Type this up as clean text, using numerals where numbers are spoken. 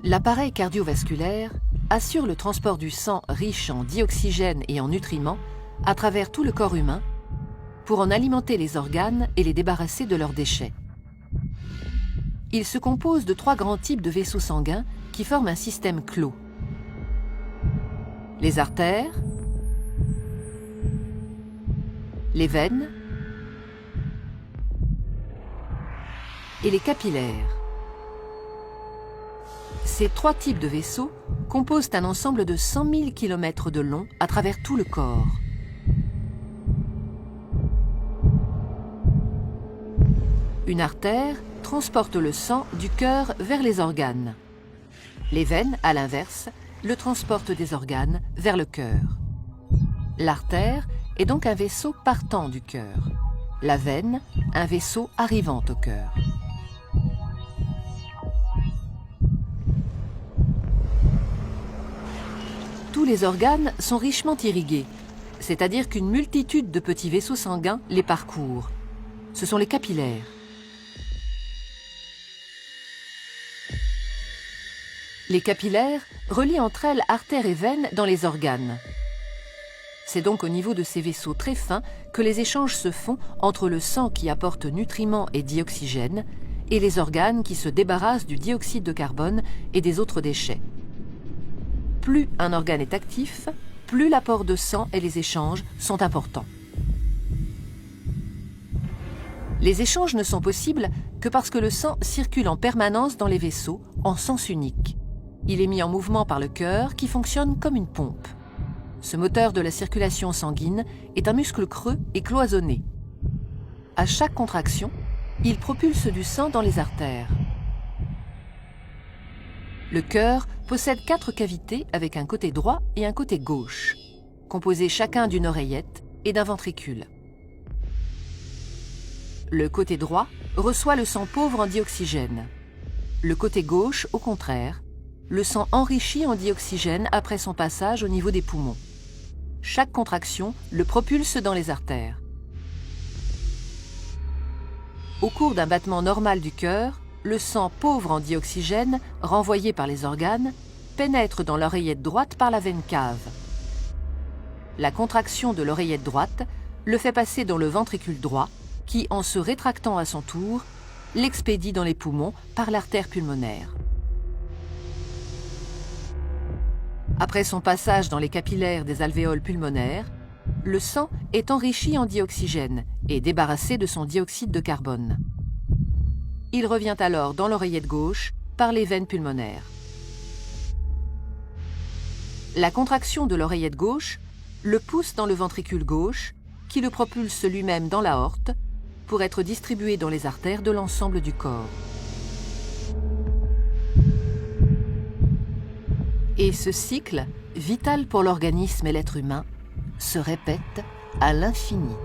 L'appareil cardiovasculaire assure le transport du sang riche en dioxygène et en nutriments à travers tout le corps humain pour en alimenter les organes et les débarrasser de leurs déchets. Il se compose de 3 grands types de vaisseaux sanguins qui forment un système clos. Les artères, les veines et les capillaires. Ces 3 types de vaisseaux composent un ensemble de 100 000 km de long à travers tout le corps. Une artère transporte le sang du cœur vers les organes. Les veines, à l'inverse, le transportent des organes vers le cœur. L'artère est donc un vaisseau partant du cœur. La veine, un vaisseau arrivant au cœur. Tous les organes sont richement irrigués, c'est-à-dire qu'une multitude de petits vaisseaux sanguins les parcourent. Ce sont les capillaires. Les capillaires relient entre elles artères et veines dans les organes. C'est donc au niveau de ces vaisseaux très fins que les échanges se font entre le sang qui apporte nutriments et dioxygène et les organes qui se débarrassent du dioxyde de carbone et des autres déchets. Plus un organe est actif, plus l'apport de sang et les échanges sont importants. Les échanges ne sont possibles que parce que le sang circule en permanence dans les vaisseaux en sens unique. Il est mis en mouvement par le cœur qui fonctionne comme une pompe. Ce moteur de la circulation sanguine est un muscle creux et cloisonné. À chaque contraction, il propulse du sang dans les artères. Le cœur possède 4 cavités avec un côté droit et un côté gauche, composés chacun d'une oreillette et d'un ventricule. Le côté droit reçoit le sang pauvre en dioxygène. Le côté gauche, au contraire, le sang enrichi en dioxygène après son passage au niveau des poumons. Chaque contraction le propulse dans les artères. Au cours d'un battement normal du cœur, le sang pauvre en dioxygène, renvoyé par les organes, pénètre dans l'oreillette droite par la veine cave. La contraction de l'oreillette droite le fait passer dans le ventricule droit, qui, en se rétractant à son tour, l'expédie dans les poumons par l'artère pulmonaire. Après son passage dans les capillaires des alvéoles pulmonaires, le sang est enrichi en dioxygène et débarrassé de son dioxyde de carbone. Il revient alors dans l'oreillette gauche par les veines pulmonaires. La contraction de l'oreillette gauche le pousse dans le ventricule gauche, qui le propulse lui-même dans l'aorte pour être distribué dans les artères de l'ensemble du corps. Et ce cycle, vital pour l'organisme et l'être humain, se répète à l'infini.